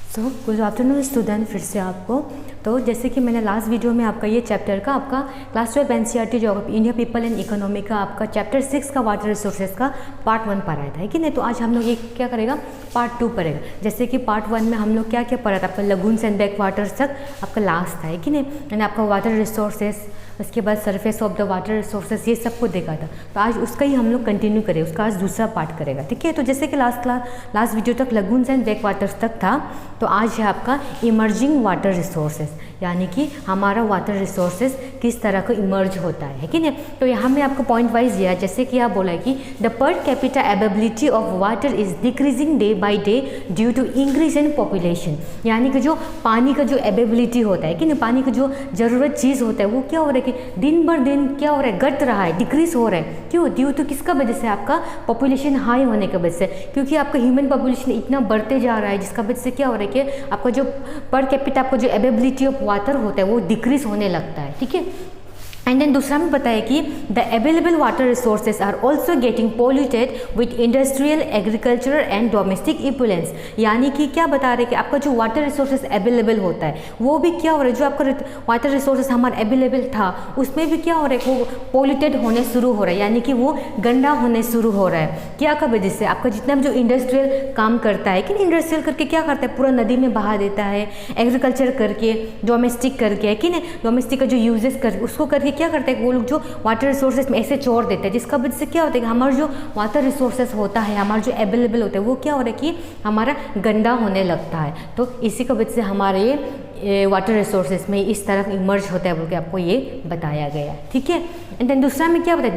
Good afternoon student, फिर से आपको तो जैसे कि मैंने लास्ट वीडियो में आपका ये चैप्टर का आपका class 12 NCERT geography India people and economy का आपका चैप्टर 6 का वाटर रिसोर्सेज का पार्ट 1 पढ़ाया था, है कि नहीं। तो आज हम लोग ये क्या करेगा, पार्ट 2 पढ़ेगा। जैसे कि पार्ट 1 में हम लोग क्या क्या पढ़ा था, आपका लगून्स एंड बैक वाटर्स तक आपका लास्ट था, है कि नहीं। यानी आपका वाटर रिसोर्सेज, उसके बाद surface of the water resources, ये सब कुछ देखा था। तो आज उसका ही हम लोग कंटिन्यू करें, उसका आज दूसरा पार्ट करेगा, ठीक है। तो जैसे कि लास्ट वीडियो तक लगून्स एंड बैक वाटर्स तक था, तो आज है आपका इमर्जिंग वाटर रिसोर्सेज, यानी कि हमारा वाटर रिसोर्सेज किस तरह का इमर्ज होता है कि नहीं। तो यहाँ में आपको पॉइंट वाइज दिया, जैसे कि आप बोला है कि the per capita availability of water is decreasing day by day due to increase in population, यानी कि जो पानी का जो अवेलेबिलिटी होता है कि नहीं, पानी का जो ज़रूरत चीज़ होता है वो क्या हो रहा है कि दिन बर दिन क्या हो रहा है, घट रहा है, डिक्रीज हो रहा है। क्यों? ड्यू टू किसका वजह से, आपका पॉपुलेशन हाई होने की वजह से, क्योंकि आपका ह्यूमन पॉपुलेशन इतना बढ़ते जा रहा है, जिसका वजह से क्या हो रहा है कि आपका जो पर कैपिटा आपका जो अवेलेबिलिटी ऑफ वाटर होता है वो डिक्रीज होने लगता है, ठीक है। एंड देन दूसरा में बताया कि the available water resources are also getting polluted with industrial, agricultural and domestic effluents, यानी कि क्या बता रहे कि आपका जो वाटर रिसोर्सेज अवेलेबल होता है वो भी क्या हो रहा है, जो आपका वाटर रिसोर्सेज हमारा अवेलेबल था उसमें भी क्या हो रहा है, वो पोल्यूटेड होने शुरू हो रहा है, यानी कि वो गंदा होने शुरू हो रहा है। क्या का वजह से, आपका जितना भी जो इंडस्ट्रियल काम करता है कि इंडस्ट्रियल करके क्या करता है, पूरा नदी में बहा देता है, एग्रीकल्चर करके, डोमेस्टिक करके, है कि नहीं, डोमेस्टिक का जो यूजेस कर उसको करके क्या करते हैं, वो लोग जो वाटर रिसोर्सेज में ऐसे छोड़ देते हैं, जिसका वजह से क्या होता है कि हमारा जो वाटर रिसोर्सेज होता है, हमारा जो अवेलेबल होता है वो क्या हो रहा है कि हमारा गंदा होने लगता है। तो इसी की वजह से हमारे वाटर रिसोर्सेज में इस तरह इमर्ज होता है बोल के आपको ये बताया गया, ठीक है। एंड देन दूसरा में क्या बताया,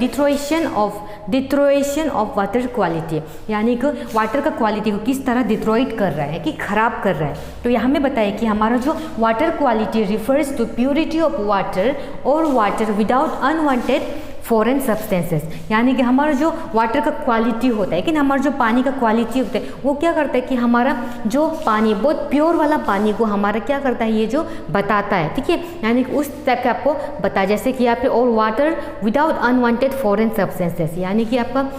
डिट्रोएशन ऑफ वाटर क्वालिटी, यानी कि वाटर का क्वालिटी को किस तरह डिट्रोइट कर रहा है कि खराब कर रहा है। तो यहाँ में बताया कि हमारा जो water quality refers to purity of water और water without unwanted foreign substances, यानी कि हमारा जो वाटर का क्वालिटी होता है कि हमारा जो पानी का क्वालिटी होता है वो क्या करता है कि हमारा जो पानी बहुत प्योर वाला पानी को हमारा क्या करता है, ये जो बताता है, ठीक है। यानी कि उस टाइप का आपको बता, जैसे कि यहाँ पे और water without unwanted foreign substances, यानी कि आपका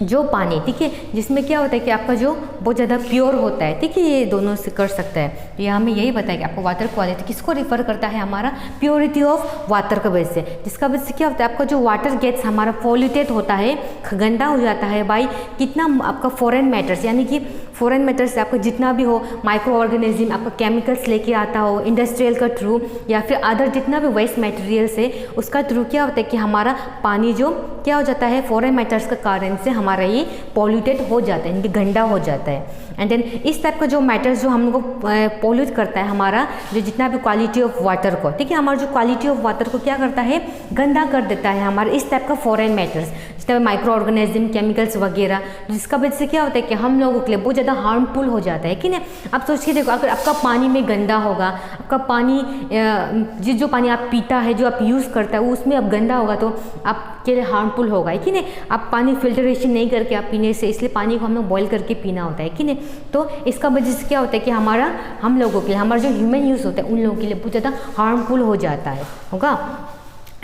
जो पानी, ठीक है, जिसमें क्या होता है कि आपका जो बहुत ज़्यादा प्योर होता है, ठीक है, ये दोनों से कर सकता है। तो यहाँ हमें यही बताया कि आपको वाटर क्वालिटी किसको रिफर करता है, हमारा प्योरिटी ऑफ वाटर का वजह से, जिसका वजह से क्या होता है आपका जो वाटर गेट्स हमारा पॉल्यूटेड होता है, गंदा हो जाता है बाई कितना, आपका फॉरेन मैटर्स, यानी कि फॉरेन मैटर्स से आपका जितना भी हो माइक्रो ऑर्गेनिज्म, आपका केमिकल्स लेके आता हो इंडस्ट्रियल का थ्रू या फिर अदर जितना भी वेस्ट मटेरियल्स है उसका थ्रू, क्या होता है कि हमारा पानी जो क्या हो जाता है फॉरेन मैटर्स के कारण से हमारा ये पॉल्यूटेड हो जाता है, यानी कि गंदा हो जाता है। एंड देन इस टाइप का जो मैटर्स जो हम लोग को पॉल्यूट करता है हमारा जो जितना भी क्वालिटी ऑफ वाटर को, ठीक है, हमारा जो क्वालिटी ऑफ वाटर को क्या करता है, गंदा कर देता है हमारे इस टाइप का फॉरेन मैटर्स, जितना माइक्रो ऑर्गेनिज्म, केमिकल्स वगैरह, जिसका वजह से क्या होता है कि हम लोगों के लिए बहुत ज़्यादा हार्मफुल हो जाता है कि नहीं। आप सोच के देखो, अगर आपका पानी में गंदा होगा, आपका पानी जो पानी आप पीता है, जो आप यूज़ करता है वो उसमें अब गंदा होगा तो आपके लिए हार्मफुल होगा, है कि नहीं। आप पानी फिल्टरेशन नहीं करके आप पीने से, इसलिए पानी को हम लोग बॉयल करके पीना होता है कि नहीं। तो इसका वजह से क्या होता है कि हम लोगों के लिए, हमारा जो ह्यूमन यूज़ होता है उन लोगों के लिए बहुत ज़्यादा हार्मफुल हो जाता है, होगा।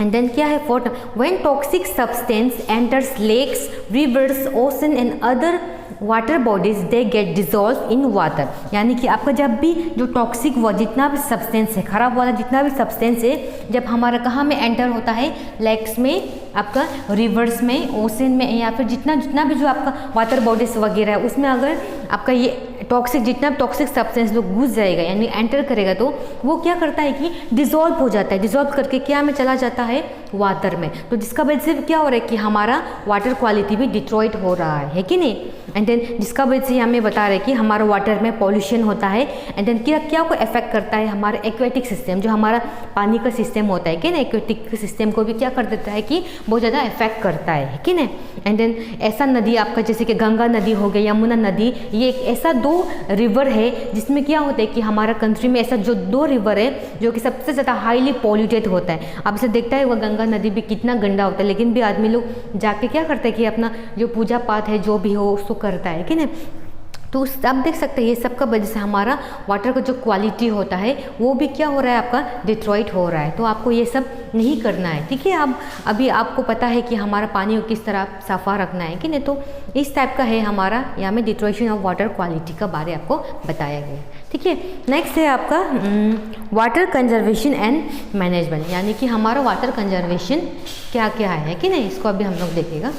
एंड देन क्या है, fourth, when toxic substance enters lakes, rivers, ocean and other water bodies they get dissolve in water, यानी कि आपका जब भी जो टॉक्सिक जितना भी सब्सटेंस है, खराब वाला जितना भी सब्सटेंस है, जब हमारा कहाँ में एंटर होता है, लेक्स में, आपका रिवर्स में, ओशन में, या फिर जितना भी जो आपका वाटर बॉडीज वगैरह है उसमें अगर आपका ये टॉक्सिक जितना भी टॉक्सिक सब्सटेंस जो घुस जाएगा यानी एंटर करेगा तो वो क्या करता है कि डिजॉल्व हो जाता है, डिजॉल्व करके क्या में चला जाता है, वाटर में। तो जिसका वजह से क्या हो रहा है कि हमारा वाटर क्वालिटी भी डिट्रॉइट हो रहा है कि नहीं। एंड देन जिसका वजह से हमें बता रहे हैं कि हमारा वाटर में पॉल्यूशन होता है। एंड देन क्या को इफेक्ट करता है, हमारा एक्वेटिक सिस्टम, जो हमारा पानी का सिस्टम होता है कि ना, एक्वेटिक सिस्टम को भी क्या कर देता है कि बहुत ज़्यादा इफेक्ट करता है कि नहीं। एंड देन ऐसा नदी आपका जैसे कि गंगा नदी हो गई, यमुना नदी, ये एक ऐसा 2 रिवर है जिसमें क्या होता है कि हमारा कंट्री में ऐसा जो 2 रिवर है जो कि सबसे ज़्यादा हाईली पॉल्यूटेड होता है। आप इसे देखता है वह गंगा नदी भी कितना गंदा होता है, लेकिन भी आदमी लोग जाके क्या करते हैं कि अपना जो पूजा पाठ है जो भी हो उसको करता है कि नहीं। तो उस आप देख सकते हैं ये सब का वजह से हमारा वाटर का जो क्वालिटी होता है वो भी क्या हो रहा है, आपका डिट्रॉइट हो रहा है। तो आपको ये सब नहीं करना है, ठीक है। अब अभी आपको पता है कि हमारा पानी को किस तरह साफ़ा रखना है कि नहीं। तो इस टाइप का है हमारा यहाँ में डिट्रॉइशन ऑफ वाटर क्वालिटी का बारे आपको बताया गया है, ठीक है। नेक्स्ट है आपका वाटर कंजर्वेशन एंड मैनेजमेंट, यानी कि हमारा वाटर कंजर्वेशन क्या क्या है कि नहीं, इसको अभी हम लोग देखेगा।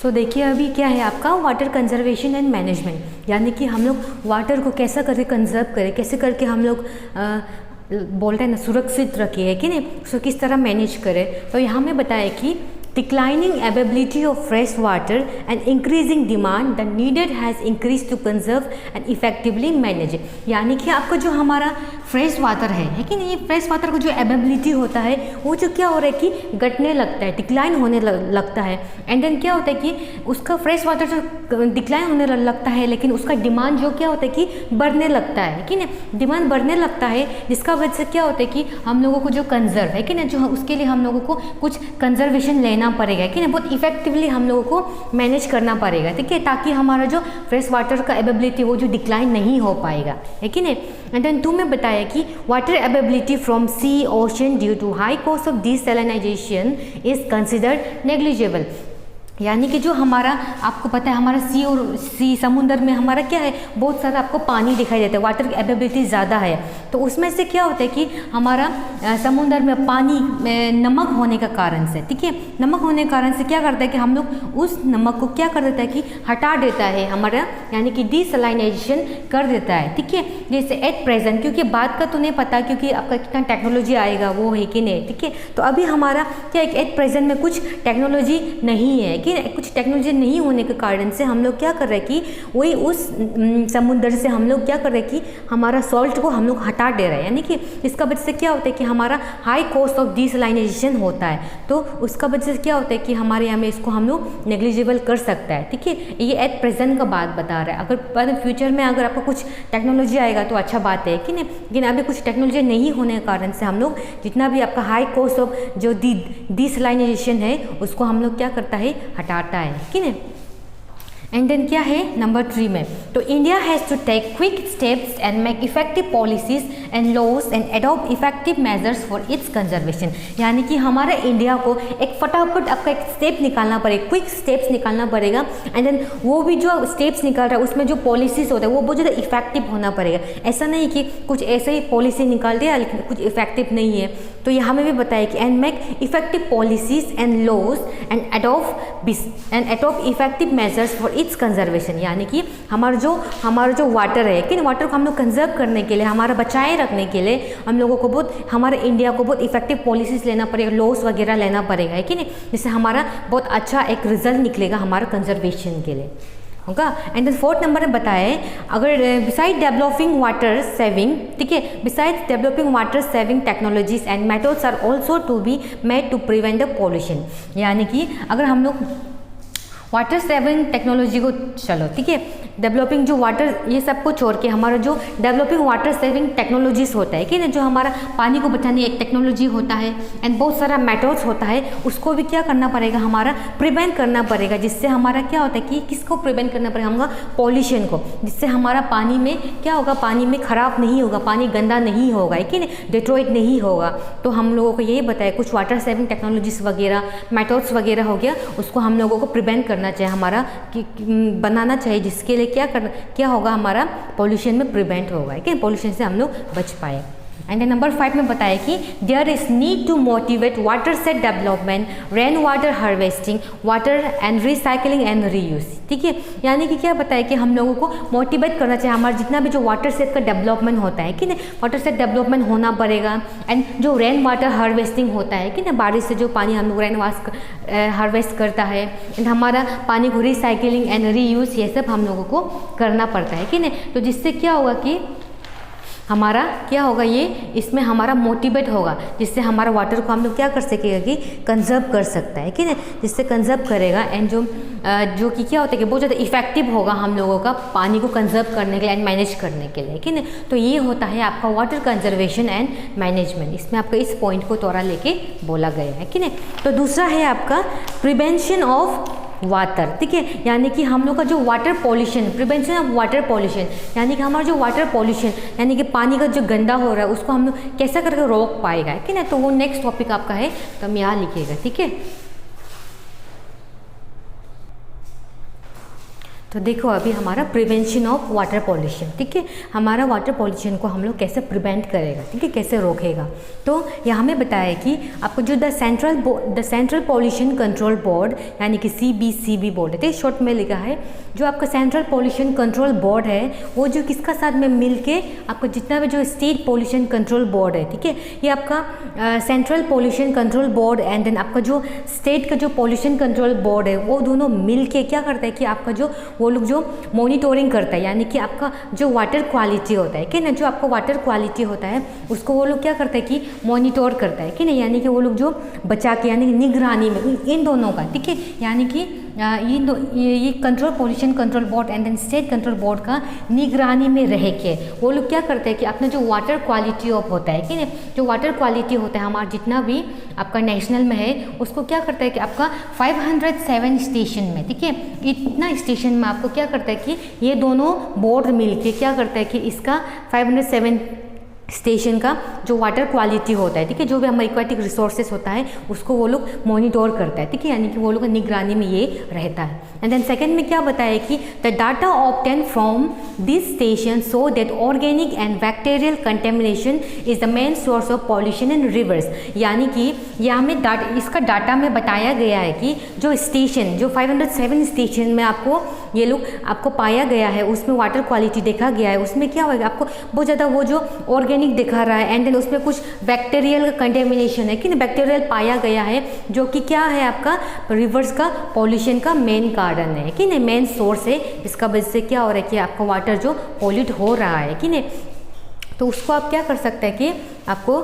सो देखिए अभी क्या है आपका वाटर कंजर्वेशन एंड मैनेजमेंट, यानी कि हम लोग वाटर को कैसा करके कंजर्व करें, कैसे करके हम लोग बोलते हैं ना सुरक्षित रखे है कि नहीं, उसको किस तरह मैनेज करें। तो यहाँ में बताया कि declining availability of fresh water and increasing demand, the needed has increased to conserve and effectively manage it। यानी कि आपका जो हमारा फ्रेश वाटर है कि नहीं, फ्रेश वाटर का जो अवेलेबिलिटी होता है वो जो क्या हो रहा है कि घटने लगता है, डिक्लाइन होने लगता है। एंड देन क्या होता है कि उसका फ्रेश वाटर जो डिक्लाइन होने लगता है, लेकिन उसका डिमांड जो क्या होता है कि बढ़ने लगता है कि नहीं, डिमांड बढ़ने लगता है, जिसका वजह से क्या होता है कि हम लोगों को जो कंजर्व है कि नहीं, जो उसके लिए हम लोगों को कुछ कंजर्वेशन लेना पड़ेगा कि नहीं, बहुत इफेक्टिवली हम लोगों को मैनेज करना पड़ेगा, ठीक है, ताकि हमारा जो फ्रेश वाटर का अवेलेबिलिटी वो जो डिक्लाइन नहीं हो पाएगा, है कि नहीं। एंड देन 2 में बताया कि water availability from sea ocean due to high cost of desalinisation is considered negligible, यानी कि जो हमारा आपको पता है हमारा सी समुंदर में हमारा क्या है, बहुत सारा आपको पानी दिखाई देता है, वाटर की अवेलेबिलिटी ज़्यादा है। तो उसमें से क्या होता है कि हमारा समुंदर में पानी में नमक होने का कारण से, ठीक है, नमक होने के कारण से क्या करता है कि हम लोग उस नमक को क्या कर देता है कि हटा देता है हमारा, यानी कि डिसैलिनाइजेशन कर देता है, ठीक है। जैसे एट प्रेजेंट, क्योंकि बात का तो नहीं पता क्योंकि आपका कितना टेक्नोलॉजी आएगा वो है कि नहीं, ठीक है। तो अभी हमारा क्या है, एट प्रेजेंट में कुछ टेक्नोलॉजी नहीं है, कुछ टेक्नोलॉजी नहीं होने के कारण से हम लोग क्या कर रहे हैं कि वही उस समुद्र से हम लोग क्या कर रहे हैं कि हमारा सॉल्ट को हम लोग हटा दे रहे हैं, यानी कि इसका वजह से क्या होता है कि हमारा हाई कॉस्ट ऑफ डिसैलिनाइजेशन होता है। तो उसका वजह से क्या होता है कि हमारे यहाँ में इसको हम लोग नेग्लिजिबल कर सकता है, ठीक है। ये एट प्रेजेंट का बात बता रहा है, अगर फ्यूचर में अगर आपको कुछ टेक्नोलॉजी आएगा तो अच्छा बात है कि नहीं, लेकिन अभी कुछ टेक्नोलॉजी नहीं होने के कारण से हम लोग जितना भी आपका हाई कॉस्ट ऑफ जो डिसैलिनाइजेशन है उसको हम लोग क्या करता है, हटाता है कि नहीं। एंड देन क्या है नंबर 3 में, तो India has to take quick steps and make effective policies and laws and adopt effective measures for its conservation, यानी कि हमारे इंडिया को एक फटाफट आपका एक स्टेप निकालना पड़ेगा, क्विक स्टेप्स निकालना पड़ेगा। एंड देन वो भी जो स्टेप्स निकाल रहा है उसमें जो पॉलिसीज होता है वो बहुत ज़्यादा इफेक्टिव होना पड़ेगा। ऐसा नहीं कि कुछ ऐसे ही पॉलिसी निकाल दिया लेकिन कुछ इफेक्टिव नहीं है। तो यहाँ में भी बताया कि and make effective policies and laws and adopt effective measures for its conservation, यानी कि हमारा जो वाटर है कि वाटर को हम लोग कंजर्व करने के लिए, हमारा बचाए रखने के लिए हम लोगों को हमारे इंडिया को बहुत इफेक्टिव पॉलिसीज लेना पड़ेगा, लॉस वगैरह लेना पड़ेगा, है कि नहीं, जिससे हमारा बहुत अच्छा एक रिजल्ट निकलेगा हमारा कंजर्वेशन के लिए होगा। एंड देन 4th नंबर में बताया है, अगर बिसाइड डेवलपिंग वाटर सेविंग, ठीक है, beside developing water saving technologies and methods are also to be made to prevent the pollution, यानी कि अगर हम लोग वाटर सेविंग टेक्नोलॉजी को चलो, ठीक है, डेवलपिंग जो वाटर ये सब को छोड़ के हमारा जो डेवलपिंग वाटर सेविंग टेक्नोलॉजीज होता है कि ना, जो हमारा पानी को बचाने एक टेक्नोलॉजी होता है एंड बहुत सारा मेथड्स होता है, उसको भी क्या करना पड़ेगा, हमारा प्रिवेंट करना पड़ेगा, जिससे हमारा क्या होता है कि किसको प्रिवेंट करना पड़ेगा, हमारा पॉल्यूशन को, जिससे हमारा पानी में क्या होगा, पानी में खराब नहीं होगा, पानी गंदा नहीं होगा, है कि नहीं, डिट्रॉइट नहीं होगा। तो हम लोगों को यही बताया कुछ वाटर सेविंग टेक्नोलॉजीज वगैरह मेथड्स वगैरह हो गया, उसको हम लोगों को प्रिवेंट करना चाहिए, हमारा बनाना चाहिए, जिसके लिए क्या होगा, हमारा पॉल्यूशन में प्रिवेंट होगा, कि पॉल्यूशन से हम लोग बच पाए। एंड नंबर 5 में बताया कि there is need to motivate water shed development, rain water harvesting, water and recycling and reuse, ठीक है, यानी कि क्या बताया कि हम लोगों को मोटिवेट करना चाहिए, हमारा जितना भी जो वाटर सेट का डेवलपमेंट होता है कि नहीं, वाटर सेट डेवलपमेंट होना पड़ेगा। एंड जो रेन वाटर हार्वेस्टिंग होता है कि ना, बारिश से जो पानी हम लोग हार्वेस्ट करता है, एंड हमारा पानी को रिसाइकलिंग एंड रीयूज, ये सब हम लोगों को करना पड़ता है कि नहीं। तो जिससे क्या होगा कि हमारा क्या होगा, ये इसमें हमारा मोटिवेट होगा, जिससे हमारा वाटर को हम लोग क्या कर सकेगा कि कंजर्व कर सकता है कि नहीं, जिससे कंजर्व करेगा। एंड जो कि क्या होता है कि बहुत ज़्यादा इफेक्टिव होगा हम लोगों का पानी को कंजर्व करने के लिए एंड मैनेज करने के लिए, कि नहीं। तो ये होता है आपका वाटर कंजर्वेशन एंड मैनेजमेंट, इसमें आपका इस पॉइंट को थोड़ा लेके बोला गया है कि नहीं। तो दूसरा है आपका प्रिवेंशन ऑफ वाटर, ठीक है, यानी कि हम लोग का जो water pollution, prevention of water pollution, यानी कि हमारा जो वाटर पॉल्यूशन यानी कि पानी का जो गंदा हो रहा है उसको हम लोग कैसा करके रोक पाएगा, ठीक है ना। तो वो नेक्स्ट टॉपिक आपका है, तो हम यहाँ लिखिएगा, ठीक है। तो देखो अभी हमारा प्रिवेंशन ऑफ वाटर पॉल्यूशन, ठीक है, हमारा वाटर पॉल्यूशन को हम लोग कैसे प्रिवेंट करेगा, ठीक है, कैसे रोकेगा। तो यहाँ हमें बताया कि आपको जो the central pollution control board यानी कि CBCB बोर्ड है, शॉर्ट में लिखा है। जो आपका सेंट्रल पॉल्यूशन कंट्रोल बोर्ड है वो जो किसका साथ में मिलके आपको जितना भी जो स्टेट पॉल्यूशन कंट्रोल बोर्ड है, ठीक है, ये आपका central pollution control board and then आपका जो स्टेट का जो पॉल्यूशन कंट्रोल बोर्ड है वो दोनों मिलके क्या करता है कि आपका जो वो लोग जो मॉनिटरिंग करता है, यानी कि आपका जो वाटर क्वालिटी होता है कि ना, जो आपका वाटर क्वालिटी होता है उसको वो लोग क्या करता है कि मॉनिटर करता है कि नहीं, यानी कि वो लोग जो बचा के यानी निगरानी में इन दोनों का, ठीक है, यानी कि ये control pollution control board and then state control board का निगरानी में रह के वो लोग क्या करते हैं कि अपना जो वाटर क्वालिटी ऑफ होता है कि नहीं, जो वाटर क्वालिटी होता है हमारा जितना भी आपका नेशनल में है उसको क्या करता है कि आपका 507 स्टेशन में, ठीक है, इतना स्टेशन में आपको क्या करता है कि ये दोनों बोर्ड मिलके क्या करता है कि इसका 507 स्टेशन का जो वाटर क्वालिटी होता है, ठीक है, जो भी हमारे एक्वाटिक रिसोर्सेस होता है उसको वो लोग मॉनिटर करता है, ठीक है, यानी कि वो लोग निगरानी में ये रहता है। एंड देन सेकंड में क्या बताया कि the data obtain from this station so that organic and bacterial contamination is the main source of pollution in reverse, यानी कि यहाँ में इसका डाटा में बताया गया है कि जो स्टेशन जो 507 स्टेशन में आपको ये लोग आपको पाया गया है उसमें वाटर क्वालिटी देखा गया है, उसमें क्या होगा आपको बहुत ज़्यादा वो जो ऑर्गेनिक दिखा रहा है एंड देन उसमें कुछ बैक्टीरियल कंटेमिनेशन है कि बैक्टीरियल पाया गया है जो कि क्या है आपका रिवर्स का पॉल्यूशन का मेन कारण है कि नहीं, मेन सोर्स है, इसका वजह से क्या हो रहा है कि आपका वाटर जो पॉल्यूट हो रहा है कि नहीं। तो उसको आप क्या कर सकते हैं कि आपको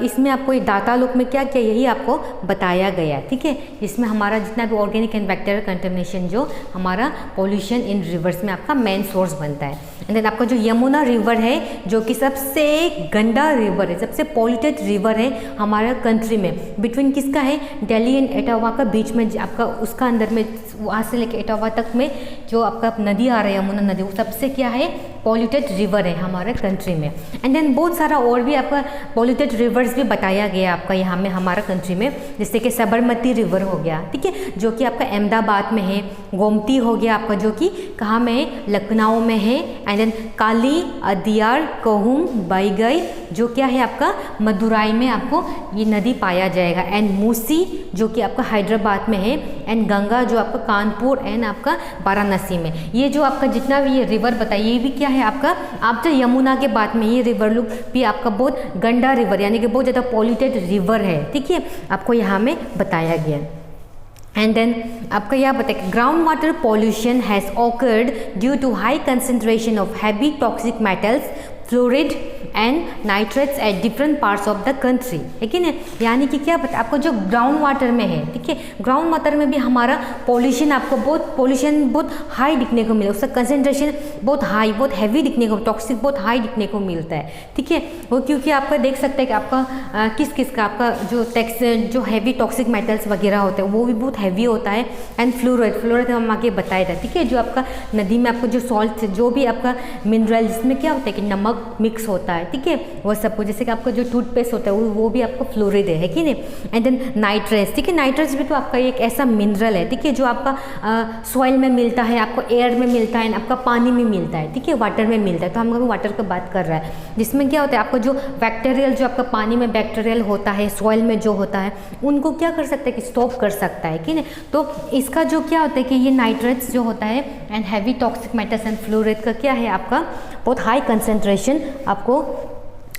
इसमें आपको डाटा लुक में क्या क्या यही आपको बताया गया है, ठीक है, इसमें हमारा जितना भी ऑर्गेनिक एंड बैक्टीरियल कंटेमिनेशन जो हमारा पॉल्यूशन इन रिवर्स में आपका मेन सोर्स बनता है। एंड देन आपका जो यमुना रिवर है जो कि सबसे गंदा रिवर है, सबसे पॉल्यूटेड रिवर है हमारा कंट्री में, बिटवीन किसका है दिल्ली एंड एटावा का बीच में आपका उसका अंदर में वहाँ से लेकर एटावा तक में जो आपका नदी आ रहा है यमुना नदी, वो सबसे क्या है पॉल्यूटेड रिवर है हमारे कंट्री में। एंड देन बहुत सारा और भी आपका पॉल्यूटेड रिवर्स भी बताया गया आपका यहाँ में हमारा कंट्री में, जैसे कि साबरमती रिवर हो गया, ठीक है, जो कि आपका अहमदाबाद में है, गोमती हो गया आपका जो कि कहाँ में है लखनऊ में है, एंड देन काली अदियार कहूम बैगई जो क्या है आपका मदुराई में आपको ये नदी पाया जाएगा, एंड मूसी जो कि आपका हैदराबाद में है, एंड गंगा जो आपका कानपुर एंड आपका वाराणसी में। ये जो आपका जितना भी ये रिवर बताइए ये भी क्या है आपका आप जो यमुना के बाद में ये रिवर लुक भी आपका बहुत गंदा रिवर यानी कि बहुत ज़्यादा पॉल्यूटेड रिवर है, ठीक है, आपको यहाँ में बताया गया। एंड देन आपका यह बताया ground water pollution has occurred due to high concentration of heavy toxic metals, fluoride and nitrates at different parts of the country, ठीक है ना, यानी कि क्या पता आपको जो ग्राउंड वाटर में है, ठीक है, ग्राउंड वाटर में भी हमारा पॉल्यूशन आपको बहुत हाई दिखने को मिला, उसका कंसंट्रेशन बहुत हाई बहुत हैवी दिखने को, टॉक्सिक बहुत हाई दिखने को मिलता है, ठीक है, वो क्योंकि आपका देख सकते हैं कि आपका किस का आपका जो हैवी टॉक्सिक मेटल्स वगैरह होते हैं वो भी बहुत हैवी होता है, एंड फ्लोराइड हम आगे बताया था, ठीक है, जो आपका नदी में आपको जो सॉल्ट जो भी आपका मिनरल जिसमें क्या होता है कि नमक मिक्स होता है, ठीक है, वो सब कुछ, जैसे कि आपका जो टूथपेस्ट होता है वो भी आपका फ्लोराइड है कि नहीं। एंड देन नाइट्रेट्स, ठीक है, नाइट्रेट्स भी तो आपका एक ऐसा मिनरल है, ठीक है, जो आपका सॉइल में मिलता है, आपको एयर में मिलता है, आपका पानी में मिलता है, ठीक है, वाटर में मिलता है, तो हम अभी वाटर की बात कर रहा है, जिसमें क्या होता है आपको जो बैक्टीरियल जो आपका पानी में बैक्टीरियल होता है सॉइल में जो होता है उनको क्या कर सकता है कि स्टॉप कर सकता है कि नहीं। तो इसका जो क्या होता है कि ये नाइट्रेट्स जो होता है and heavy toxic metals and fluoride का क्या है आपका बहुत हाई कंसंट्रेशन आपको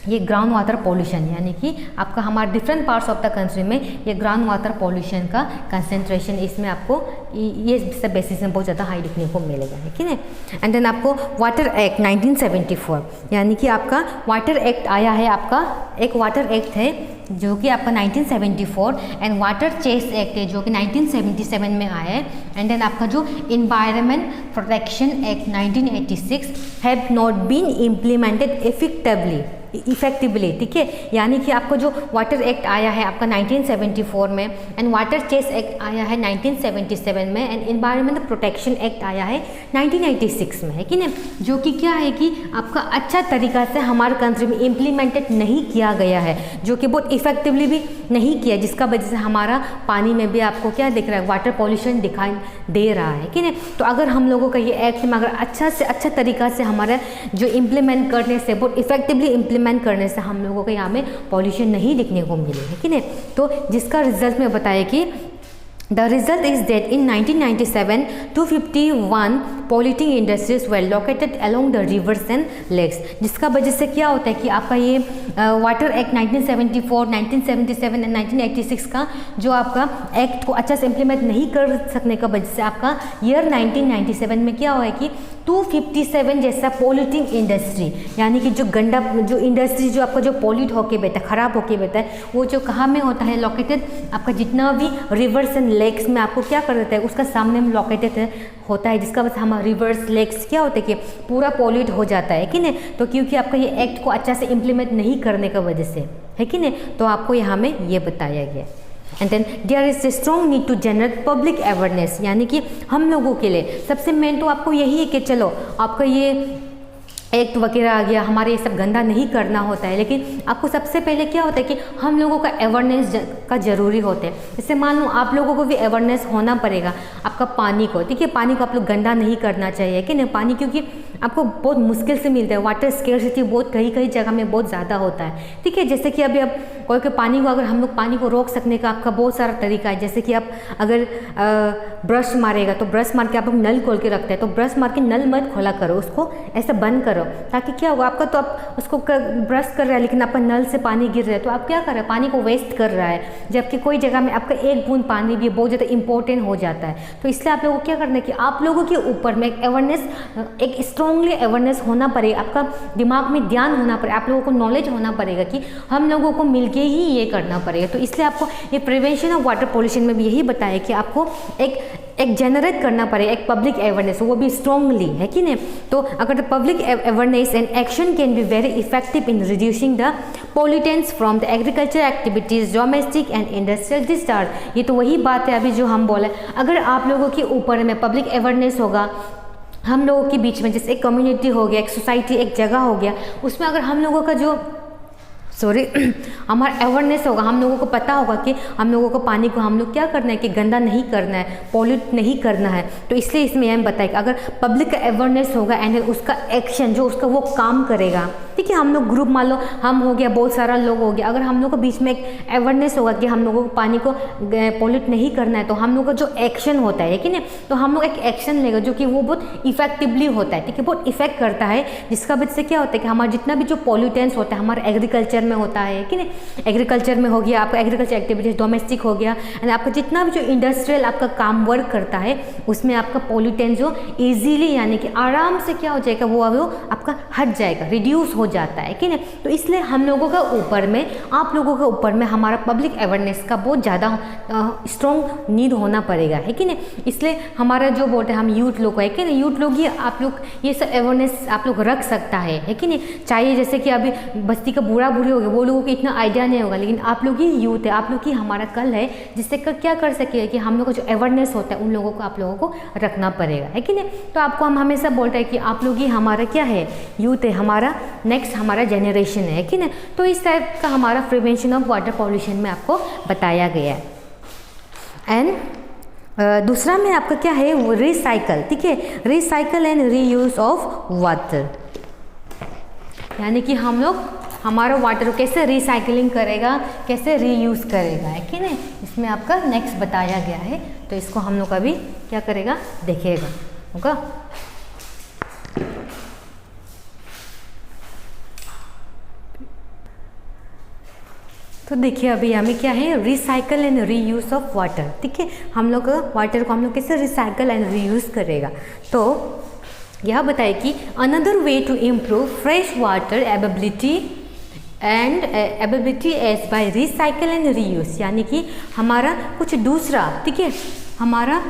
ये ग्राउंड वाटर पॉल्यूशन यानी कि आपका हमारे different parts of the country में ये ग्राउंड वाटर पॉल्यूशन का कंसंट्रेशन इसमें आपको ये सब बेसिस में बहुत ज़्यादा हाई दिखने को मिलेगा, है कि नहीं। एंड देन आपको वाटर एक्ट 1974 यानी कि आपका वाटर एक्ट आया है, आपका एक वाटर एक्ट है जो कि आपका 1974 एंड वाटर चेस एक्ट है जो कि 1977 में आया है। एंड देन आपका जो environment protection act 1986 have not been implemented effectively, effectively, ठीक है। यानी कि आपका जो वाटर एक्ट आया है आपका 1974 में, एंड वाटर चेस एक्ट आया है 1977 में, एंड एनवायरमेंट प्रोटेक्शन एक्ट आया है 1986 में, है कि नहीं, जो कि क्या है कि आपका अच्छा तरीका से हमारे कंट्री में इम्प्लीमेंटेड नहीं किया गया है, जो कि बहुत इफेक्टिवली भी नहीं किया, जिसका वजह से हमारा पानी में भी आपको क्या दिख रहा है, वाटर पॉल्यूशन दिखाई दे रहा है कि नहीं। तो अगर हम लोगों का ये एक्ट में अगर अच्छा से अच्छा तरीका से हमारा जो इम्प्लीमेंट करने से, बहुत इफेक्टिवली इम्प्लीमेंट करने से हम लोगों को यहाँ में पॉल्यूशन नहीं दिखने को मिले, है कि नहीं। तो जिसका रिजल्ट में बताया कि The result is that in 1997, 251 polluting industries were located along the rivers and lakes, जिसका वजह से क्या होता है कि आपका ये वाटर एक्ट 1974, 1977 एंड 1986 का जो आपका एक्ट को अच्छा से इम्प्लीमेंट नहीं कर सकने का वजह से आपका ईयर 1997 में क्या हुआ है कि 257 जैसा पोल्यूटिंग इंडस्ट्री, यानी कि जो गंदा जो इंडस्ट्री जो आपका जो पोल्यूट होके बहता है, ख़राब होके बहता है, वो जो कहाँ में होता है लोकेटेड, आपका जितना भी रिवर्स एंड लेक्स में आपको क्या कर देता है, उसका सामने में लोकेटेड होता है, जिसका वजह से हमारा रिवर्स लेक्स क्या होता है कि पूरा पोल्यूट हो जाता है कि नहीं। तो क्योंकि आपका ये एक्ट को अच्छा से इम्प्लीमेंट नहीं करने का वजह से, है कि नहीं, तो आपको यहाँ में ये बताया गया। And then there is a strong need to generate public awareness, यानी कि हम लोगों के लिए सबसे मेन तो आपको यही है कि चलो आपका ये एक्ट वगैरह आ गया, हमारे ये सब गंदा नहीं करना होता है, लेकिन आपको सबसे पहले क्या होता है कि हम लोगों का अवेयरनेस का ज़रूरी होता है। जैसे मान लो आप लोगों को भी अवेयरनेस होना पड़ेगा आपका पानी को, ठीक है, पानी को आप लोग गंदा नहीं करना चाहिए कि नहीं, पानी क्योंकि आपको बहुत मुश्किल से मिलता है, वाटर स्केर्सिटी बहुत कई जगह में बहुत ज़्यादा होता है, ठीक है। जैसे कि अभी अब कोई के पानी को अगर हम लोग पानी को रोक सकने का आपका बहुत सारा तरीका है, जैसे कि आप अगर ब्रश मारेगा तो ब्रश मार के आप लोग नल खोल के रखते हैं, तो ब्रश मार के नल मत खोला करो, उसको ऐसा बंद करो, ताकि क्या होगा आपका तो आप उसको ब्रश कर रहा है लेकिन आपका नल से पानी गिर रहा है, तो आप क्या कर रहे हैं, पानी को वेस्ट कर रहा है, जबकि कोई जगह में आपका एक बूंद पानी भी बहुत ज़्यादा इंपॉर्टेंट हो जाता है। तो इसलिए आप लोगों को क्या करना है कि आप लोगों के ऊपर में एक अवेयरनेस, एक स्ट्रांगली अवेयरनेस होना पड़ेगा, आपका दिमाग में ध्यान होना पड़ेगा, आप लोगों को नॉलेज होना पड़ेगा कि हम लोगों को मिलके ही ये करना पड़ेगा। तो इसलिए आपको ये प्रिवेंशन ऑफ वाटर पॉल्यूशन में भी यही बताया कि आपको एक जनरेट करना पड़ेगा, एक पब्लिक अवेयरनेस, वो भी स्ट्रांगली, है कि नहीं। तो अगर the public awareness and action can be very effective in reducing the pollutants from the agriculture activities, domestic and industrial discharge. ये तो वही बात है अभी जो हम बोले, अगर आप लोगों के ऊपर में पब्लिक अवेयरनेस होगा, हम लोगों के बीच में, जैसे एक कम्युनिटी हो गया, एक सोसाइटी, एक जगह हो गया, उसमें अगर हम लोगों का जो हमारा अवेयरनेस होगा, हम लोगों को पता होगा कि हम लोगों को पानी को हम लोग क्या करना है कि गंदा नहीं करना है, पॉल्यूट नहीं करना है। तो इसलिए इसमें हम बताएं कि अगर पब्लिक का अवेयरनेस होगा एंड उसका एक्शन जो उसका वो काम करेगा, ठीक है, हम लोग ग्रुप, मान लो हम हो गया, बहुत सारा लोग हो गया, अगर हम लोग को बीच में एक अवेयरनेस होगा कि हम लोगों को पानी को पॉल्यूट नहीं करना है, तो हम लोग का जो एक्शन होता है कि नहीं, तो हम लोग एक एक्शन लेगा जो कि वो बहुत इफेक्टिवली होता है, ठीक है, बहुत इफेक्ट करता है, जिसका वजह से क्या होता है कि हमारा जितना भी जो पॉल्यूटेंट्स होता है हमारे एग्रीकल्चर में होता है कि नहीं, एग्रीकल्चर में हो गया, आपका एग्रीकल्चर एक्टिविटीज डोमेस्टिक हो गया, एंड आपका जितना भी जो इंडस्ट्रियल आपका काम वर्क करता है उसमें आपका पॉल्यूटेंट जो इजीली, यानी कि आराम से क्या हो जाएगा, वो आपका हट जाएगा, रिड्यूस हो जाता है कि नहीं। तो इसलिए हम लोगों का ऊपर में, आप लोगों के ऊपर में हमारा पब्लिक अवेयरनेस का बहुत ज़्यादा स्ट्रॉन्ग नीड होना पड़ेगा, है कि नहीं। इसलिए हमारा जो बोलते हैं हम यूथ लोग है कि नहीं, यूथ लोग ही आप लोग ये सब अवेयरनेस आप लोग रख सकता है कि नहीं। चाहिए जैसे कि अभी बस्ती का बूढ़ा बूढ़ी हो गया, वो लोगों को इतना आइडिया नहीं होगा, लेकिन आप लोग ही यूथ है, आप लोग ही हमारा कल है, जिससे क्या कर सके कि हम लोग का जो अवेयरनेस होता है उन लोगों को आप लोगों को रखना पड़ेगा, है कि नहीं। तो आपको हम हमेशा बोलते हैं कि आप लोग ही हमारा क्या है, यूथ है, हमारा नेक्स्ट हमारा जनरेशन है कि नहीं। तो इस टाइप का हमारा प्रिवेंशन ऑफ वाटर पॉल्यूशन में आपको बताया गया है। एंड दूसरा में आपका क्या है, वो रिसाइकल, ठीक है, recycle and reuse of water, यानी कि हम लोग हमारा वाटर को कैसे रिसाइकलिंग करेगा, कैसे रीयूज़ करेगा, है कि नहीं। इसमें आपका नेक्स्ट बताया गया है, तो इसको हम लोग अभी क्या करेगा, देखेगा होगा। तो देखिए अभी हमें क्या है, recycle and reuse of water, ठीक है, हम लोग वाटर को हम लोग कैसे रिसाइकल एंड रीयूज़ करेगा। तो यह बताए कि another way to improve fresh water availability as by recycle and reuse, यानी कि हमारा कुछ दूसरा, ठीक है, हमारा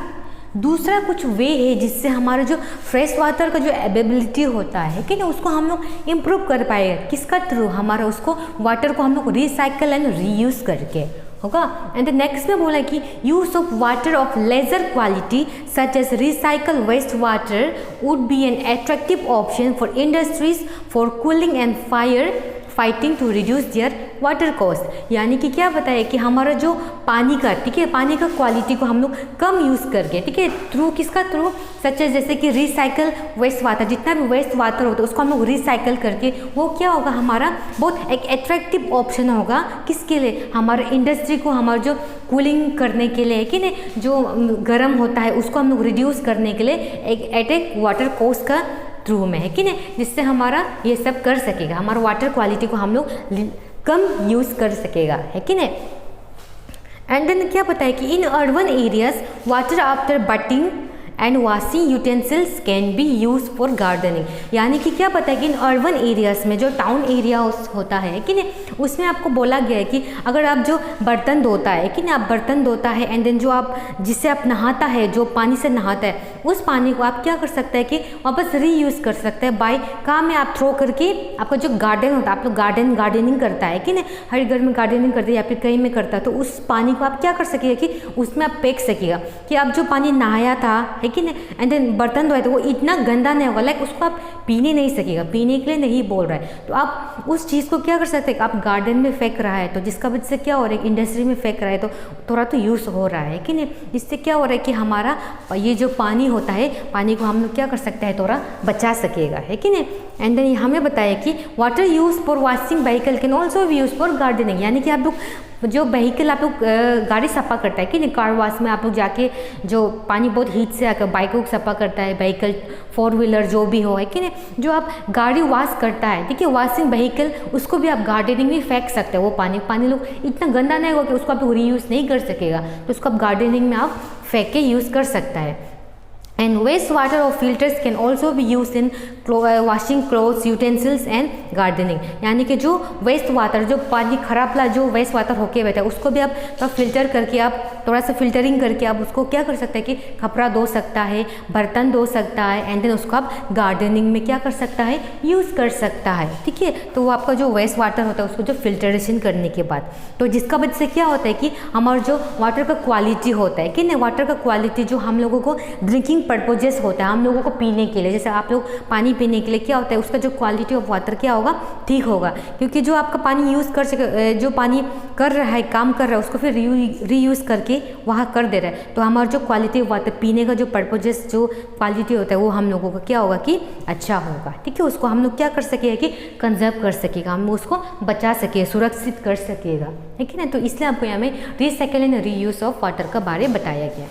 दूसरा कुछ वे है जिससे हमारा जो फ्रेश वाटर का जो अवेलेबिलिटी होता है कि ना उसको हम लोग इम्प्रूव कर पाएगा, किसका थ्रू, हमारा उसको वाटर को हम लोग रिसाइकल एंड रीयूज करके होगा। एंड नेक्स्ट में बोला कि use of water of lesser quality such as recycle waste water would be an attractive option for industries for cooling and fire fighting to reduce their water cost. यानी कि क्या बताया कि हमारा जो पानी का, ठीक है, पानी का क्वालिटी को हम लोग कम यूज़ करके, ठीक है, थ्रू किसका थ्रू, सच है जैसे कि रिसाइकल वेस्ट वाटर, जितना भी वेस्ट वाटर होता है उसको हम लोग रिसाइकल करके, वो क्या होगा हमारा बहुत एक एट्रैक्टिव ऑप्शन होगा किसके लिए, हमारे इंडस्ट्री को, हमारा जो कूलिंग करने के लिए कि नहीं जो गर्म होता है उसको हम लोग रिड्यूस करने के लिए एक एट ए वाटर कॉस्ट का थ्रू में है कि नहीं, जिससे हमारा ये सब कर सकेगा, हमारा वाटर क्वालिटी को हम लोग कम यूज़ कर सकेगा, है कि नहीं। एंड देन क्या पता है कि in urban areas water after bathing and washing utensils can be use for gardening. यानी कि क्या पता है कि इन अर्बन एरियाज़ में जो टाउन एरिया होता है कि नहीं, उसमें आपको बोला गया है कि अगर आप जो बर्तन धोता है कि नहीं, आप बर्तन धोता है एंड देन जो आप जिससे आप नहाता है, जो पानी से नहाता है, उस पानी को आप क्या कर सकते हैं कि वापस रीयूज़ कर सकते हैं बाय कहाँ में आप थ्रो करके, आपका जो गार्डन होता है, आप लोग गार्डनिंग करता है कि नहीं, हर घर में गार्डनिंग करते हैं या फिर कहीं में करता है, तो उस पानी को आप क्या कर सकेगा कि उसमें आप फेंक सकेगा कि आप जो पानी नहाया था है कि नहीं, एंड देन बर्तन धोए तो वो इतना गंदा नहीं होगा, लाइक उसको आप पीने नहीं सकेगा, पीने के लिए नहीं बोल रहा है, तो आप उस चीज़ को क्या कर सकते हैं, आप गार्डन में फेंक रहा है तो जिसका वजह से क्या हो रहा है, इंडस्ट्री में फेंक रहा है तो थोड़ा तो यूज़ हो रहा है कि नहीं, इससे क्या हो रहा है कि हमारा ये जो पानी होता है, पानी को हम लोग क्या कर सकते हैं, थोड़ा बचा सकेगा, है कि नहीं। एंड देन हमें बताया कि water use for washing vehicle can also be use for gardening. यानी कि आप लोग जो व्हीकल आप लोग गाड़ी सफ़ा करता है कि नहीं, कार वॉश में आप लोग जाके जो पानी बहुत हीट से आकर बाइक को सफ़ा करता है, व्हीकल 4 व्हीलर जो भी हो, है कि नहीं, जो आप गाड़ी वॉश करता है, ठीक है, वॉशिंग व्हीकल, उसको भी आप गार्डनिंग में फेंक सकते हैं। वो पानी लोग इतना गंदा नहीं होगा कि उसको आप रीयूज़ नहीं कर सकेगा, तो उसको आप गार्डनिंग में आप फेंक के यूज़ कर सकता है। And wastewater of filters can also be used in washing clothes, utensils and gardening। यानी कि जो वेस्ट वाटर, जो पानी खराब ला जो वेस्ट वाटर होके बैठा है, उसको भी आप थोड़ा फिल्टर करके, आप थोड़ा सा फिल्टरिंग करके आप उसको क्या कर सकते हैं कि कपड़ा धो सकता है, बर्तन धो सकता है, एंड देन उसको आप गार्डनिंग में क्या कर सकता है, यूज़ कर सकता है, ठीक है। तो वो आपका जो वेस्ट वाटर होता है उसको जो फिल्टरेशन करने के बाद, तो जिसका वजह से क्या होता है कि हमारा जो वाटर का क्वालिटी होता है कि नहीं, वाटर का क्वालिटी जो हम लोगों को ड्रिंकिंग पर्पजेस होता है, हम लोगों को पीने के लिए, जैसे आप लोग पानी पीने के लिए क्या होता है, उसका जो क्वालिटी ऑफ वाटर क्या होगा, ठीक होगा, क्योंकि जो आपका पानी यूज़ कर सके, जो पानी कर रहा है, काम कर रहा है, उसको फिर रीयूज़ करके वहाँ कर दे रहा है, तो हमारा जो क्वालिटी ऑफ वाटर पीने का जो पर्पजेस जो क्वालिटी होता है वो हम लोगों का क्या होगा कि अच्छा होगा, ठीक है। उसको हम लोग क्या कर सकेगा कि कंजर्व कर सकेगा, हम उसको बचा सके, सुरक्षित कर सकेगा, ठीक है ना। तो इसलिए आपको यहाँ में recycle and reuse of water का बारे बताया गया।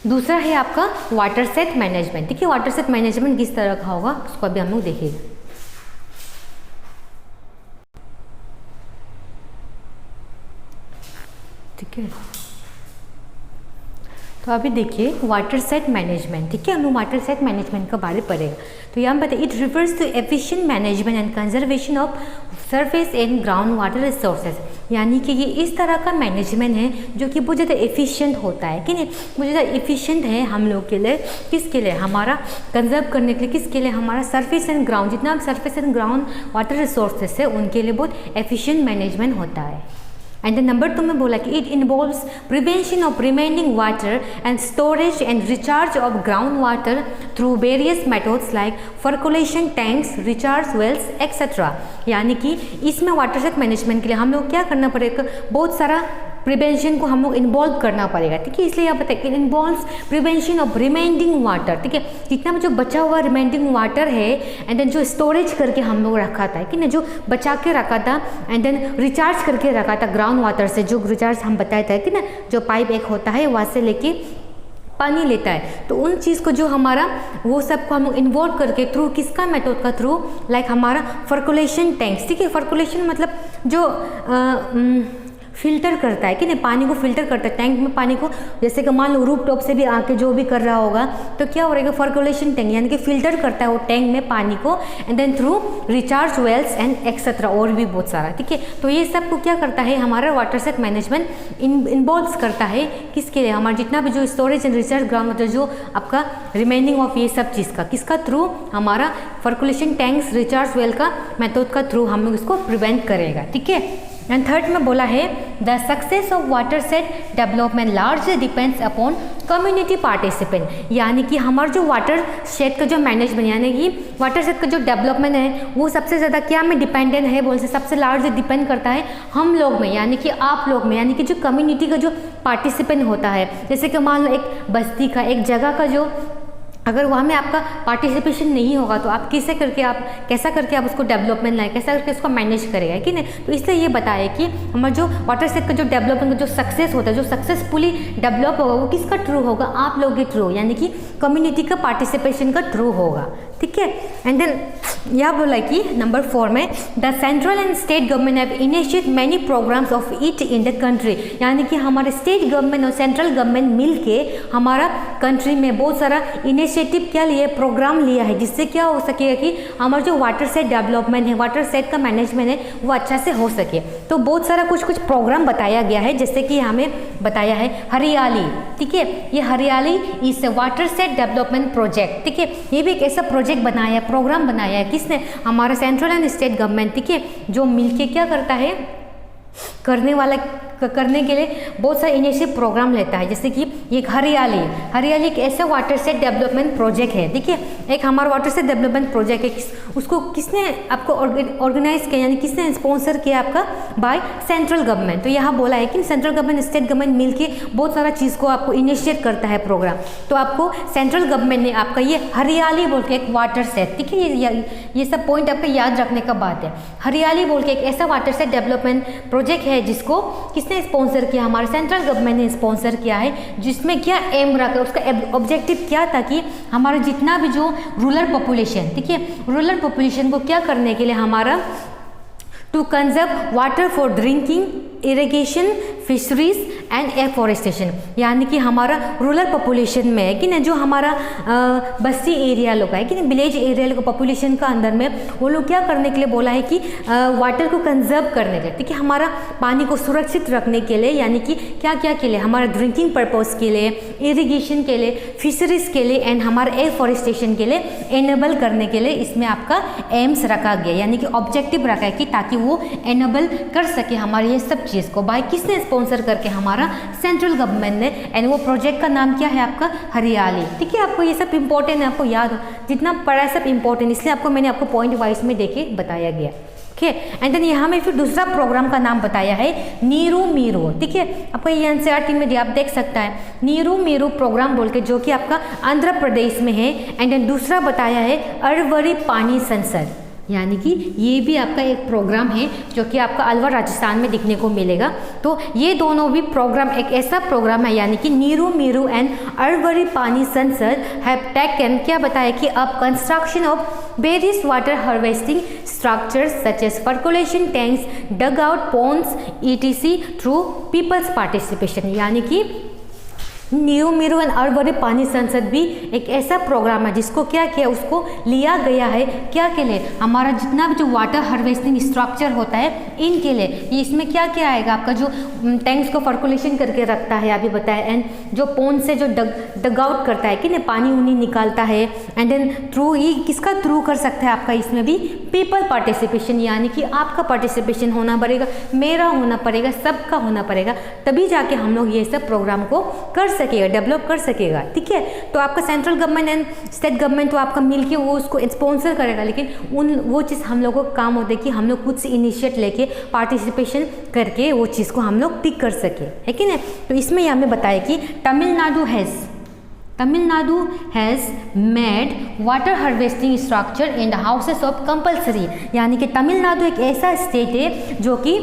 दूसरा है आपका वाटर सेट मैनेजमेंट, ठीक है। वाटर सेट मैनेजमेंट किस तरह का होगा उसको अभी हम लोग देखेंगे, ठीक है। तो अभी देखिए वाटर सेट मैनेजमेंट, ठीक है, हम लोग वाटर सेट मैनेजमेंट का बारे पढ़ेगा। तो यहाँ बताइए it refers to efficient management and conservation of surface and ground water resources. यानी कि ये इस तरह का मैनेजमेंट है जो कि बहुत ज़्यादा एफिशिएंट होता है कि नहीं, बहुत ज़्यादा एफिशिएंट है हम लोग के लिए, किसके लिए, हमारा कंजर्व करने के लिए, किसके लिए, हमारा सरफेस एंड ग्राउंड, जितना surface and ground water resources है उनके लिए बहुत एफिशिएंट मैनेजमेंट होता है। एंड नंबर 2 में बोला कि it involves prevention of remaining water and storage and recharge of ground water through various methods like percolation tanks, recharge wells etcetera. यानी कि इसमें वाटर सेट मैनेजमेंट के लिए हम लोग क्या करना पड़ेगा, बहुत सारा प्रिवेंशन को हम लोग इन्वॉल्व करना पड़ेगा, ठीक है। इसलिए आप बताइए it involves prevention of remaining water, ठीक है, जितना भी जो बचा हुआ रिमेनिंग वाटर है एंड देन जो स्टोरेज करके हम लोग रखा था कि नहीं, जो बचा के रखा था एंड देन रिचार्ज करके रखा था ग्राउंड वाटर से, जो रिचार्ज हम बताए थे कि ना, जो पाइप एक होता है वहाँ से लेके पानी लेता है, तो उन चीज़ को जो हमारा वो सब को हम लोग इन्वॉल्व करके थ्रू किसका मेथड का थ्रू, लाइक हमारा फर्कुलेशन टैंक्स, ठीक है। फर्कुलेशन मतलब जो फिल्टर करता है कि नहीं, पानी को फिल्टर करता है टैंक में पानी को, जैसे कि मान लो रूफ टॉप से भी आके जो भी कर रहा होगा तो क्या हो रहेगा, फर्कुलेशन टैंक यानी कि फिल्टर करता है वो टैंक में पानी को, and then through recharge wells and etcetera और भी बहुत सारा, ठीक है। तो ये सब को क्या करता है, हमारा वाटर सेट मैनेजमेंट इन्वॉल्व करता है किसके लिए, हमारा जितना भी जो storage and recharge ground water जो आपका रिमेनिंग ऑफ ये सब चीज़ का किसका थ्रू, हमारा फर्कुलेशन टैंक्स रिचार्ज वेल का मेथड का थ्रू हम लोग इसको प्रिवेंट करेगा, ठीक है। एंड थर्ड में बोला है the success of water shed development largely depends upon community participant, यानी कि हमारा जो वाटर सेट का जो मैनेजमेंट यानी कि वाटर सेट का जो डेवलपमेंट है वो सबसे ज़्यादा क्या में डिपेंडेंट है बोल से, सबसे लार्जली डिपेंड करता है हम लोग में, यानी कि आप लोग में, यानी कि जो कम्युनिटी का जो पार्टिसिपेंट होता है। जैसे कि मान लो एक बस्ती का, एक जगह का जो अगर वहाँ में आपका पार्टिसिपेशन नहीं होगा तो आप कैसा करके आप उसको डेवलपमेंट लाए, कैसा करके उसको मैनेज करेगा कि नहीं। तो इसलिए ये बताया कि हमारा जो वाटर सेट का जो डेवलपमेंट का जो सक्सेस होता है, जो सक्सेसफुली डेवलप होगा वो किसका थ्रू होगा, आप लोग के थ्रू, यानी कि कम्युनिटी का पार्टिसिपेशन का थ्रू होगा, ठीक है। एंड देन यह बोला कि नंबर 4 में the central and state government have initiate many programs of it in the country, यानी कि हमारे स्टेट गवर्नमेंट और सेंट्रल गवर्नमेंट मिल के हमारा कंट्री में बहुत सारा इनिशिएटिव क्या लिया, प्रोग्राम लिया है, जिससे क्या हो सकेगा कि हमारा जो वाटर सेट डेवलपमेंट है, वाटर सेट का मैनेजमेंट है वो अच्छा से हो सके। तो बहुत सारा कुछ प्रोग्राम बताया गया है, जैसे कि हमें बताया है हरियाली, ठीक है। ये हरियाली इस वाटर सेट डेवलपमेंट प्रोजेक्ट, ठीक है। ये भी एक ऐसा प्रोजेक्ट बनाया, प्रोग्राम बनाया है किसने, हमारा सेंट्रल एंड स्टेट गवर्नमेंट, ठीक है, जो मिलके क्या करता है, करने के लिए बहुत सारे इनिशिएटिव प्रोग्राम लेता है। जैसे कि एक हरियाली एक ऐसा वाटर सेट डेवलपमेंट प्रोजेक्ट है, ठीक है। एक हमारा वाटर सेट डेवलपमेंट प्रोजेक्ट है, उसको किसने आपको ऑर्गेनाइज किया, यानी किसने स्पॉन्सर किया, आपका बाय सेंट्रल गवर्नमेंट। तो यहाँ बोला है कि सेंट्रल गवर्नमेंट स्टेट गवर्नमेंट मिलके बहुत सारा चीज़ को आपको इनिशिएट करता है प्रोग्राम। तो आपको सेंट्रल गवर्नमेंट ने आपका ये हरियाली बोल के एक वाटर सेट, ठीक है, ये सब पॉइंट आपको याद रखने का बात है। हरियाली बोल के एक ऐसा वाटर सेट डेवलपमेंट प्रोजेक्ट है जिसको किसने स्पॉन्सर किया, हमारे सेंट्रल गवर्नमेंट ने स्पॉन्सर किया है, जिसमें क्या एम रखा, उसका ऑब्जेक्टिव क्या था कि हमारा जितना भी जो रूरल पॉपुलेशन, ठीक है, रूरल पॉपुलेशन को क्या करने के लिए, हमारा to conserve water for drinking, irrigation, fisheries and afforestation, यानी कि हमारा रूरल पॉपुलेशन में है कि ना, जो हमारा बस्ती एरिया लोग है कि ना, विलेज एरिया लोग पॉपुलेशन का अंदर में वो लोग क्या करने के लिए बोला है कि वाटर को कंजर्व करने के लिए, ठीक है, हमारा पानी को सुरक्षित रखने के लिए, यानी कि क्या क्या के लिए, हमारा ड्रिंकिंग पर्पज़ के लिए, इरिगेशन के लिए, फिशरीज के लिए एंड हमारा एफॉरेस्टेशन के लिए एनेबल करने के लिए इसमें आपका एम्स रखा गया, यानी कि ऑब्जेक्टिव रखा है कि ताकि वो एनेबल कर सके हमारे ये सब चीज़ को। बाय किसने स्पॉन्सर करके, हमारा सेंट्रल गवर्नमेंट ने, एंड वो प्रोजेक्ट का नाम क्या है आपका हरियाली, ठीक है। आपको ये सब इंपॉर्टेंट है, आपको याद हो, जितना पढ़ा है सब इंपॉर्टेंट, इसलिए मैंने आपको पॉइंट वाइज में देके बताया गया, ठीक है। एंड देन यहाँ में फिर दूसरा प्रोग्राम का नाम बताया है नीरू मीरू, ठीक है। आपको ये एनसीईआरटी में आप देख सकता है नीरू मीरू प्रोग्राम बोल के, जो कि आपका आंध्र प्रदेश में है। एंड देन दूसरा बताया है अरवरी पानी संसद, यानी कि ये भी आपका एक प्रोग्राम है जो कि आपका अलवर राजस्थान में दिखने को मिलेगा। तो ये दोनों भी प्रोग्राम एक ऐसा प्रोग्राम है, यानी कि नीरू मीरू एंड अरवरी पानी संसद हैव टेकन, क्या बताया कि अब construction of various water harvesting structures such as percolation tanks, dug out ponds ETC through people's participation, यानी कि नीरू मीरू एंड अरवरी पानी संसद भी एक ऐसा प्रोग्राम है जिसको क्या किया, उसको लिया गया है क्या के लिए, हमारा जितना भी जो वाटर हार्वेस्टिंग स्ट्रक्चर होता है इनके लिए। ये इसमें क्या क्या आएगा, आपका जो टैंक्स को फर्कुलेशन करके रखता है अभी बताया, एंड जो पोन्ड से जो डग आउट करता है कि नहीं, पानी उनी निकालता है, एंड देन थ्रू ये किसका थ्रू कर सकता है आपका, इसमें भी पीपल पार्टिसिपेशन, यानी कि आपका पार्टिसिपेशन होना पड़ेगा, मेरा होना पड़ेगा, सबका होना पड़ेगा, तभी जाके हम लोग ये सब प्रोग्राम को कर सकेगा, डेवलप कर सकेगा, ठीक है। तो आपका central government and state government तो आपका मिलके वो उसको स्पॉन्सर करेगा, लेकिन वो चीज़ हम लोगों का काम होता है कि हम लोग खुद से इनिशिएट लेके पार्टिसिपेशन करके वो चीज़ को हम लोग टिक कर सके, है कि नहीं। तो इसमें हमें बताया कि Tamil Nadu has made water harvesting structure in the houses of compulsory, यानी कि तमिलनाडु एक ऐसा स्टेट है जो कि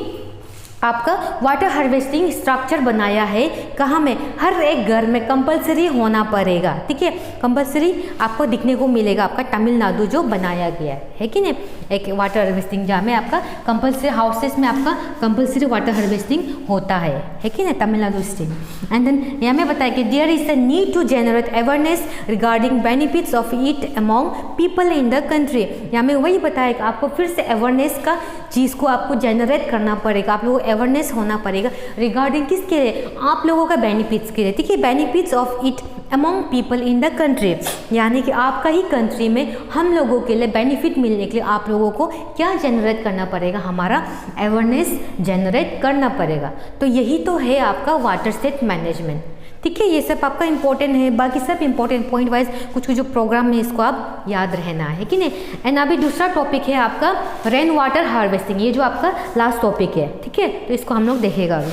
आपका वाटर हार्वेस्टिंग स्ट्रक्चर बनाया है कहाँ में, हर एक घर में कंपलसरी होना पड़ेगा, ठीक है। कंपलसरी आपको दिखने को मिलेगा आपका तमिलनाडु जो बनाया गया है कि नहीं, एक वाटर हार्वेस्टिंग जहाँ में आपका कंपलसरी हाउसेस में आपका कंपलसरी वाटर हार्वेस्टिंग होता है कि नहीं, तमिलनाडु स्टेट। एंड देन यहाँ में बताया कि there is a need to generate awareness regarding benefits of it among people in the country. यहाँ में वही बताया कि आपको फिर से अवेयरनेस का चीज़ को आपको जनरेट करना पड़ेगा, आप लोगों को अवेयरनेस होना पड़ेगा रिगार्डिंग किसके लिए, आप लोगों का बेनिफिट्स के लिए, ठीक है। Benefits of it among people in the country, यानी कि आपका ही कंट्री में हम लोगों के लिए बेनिफिट मिलने के लिए आप लोगों को क्या जनरेट करना पड़ेगा, हमारा अवेयरनेस जनरेट करना पड़ेगा। तो यही तो है आपका वाटर स्टेट मैनेजमेंट, ठीक है। ये सब आपका इंपॉर्टेंट है, बाकी सब इंपॉर्टेंट पॉइंट वाइज कुछ जो प्रोग्राम है इसको आप याद रहना है कि नहीं। एंड अभी दूसरा टॉपिक है आपका रेन वाटर हार्वेस्टिंग, ये जो आपका लास्ट टॉपिक है, ठीक है। तो इसको हम लोग देखेगा अभी।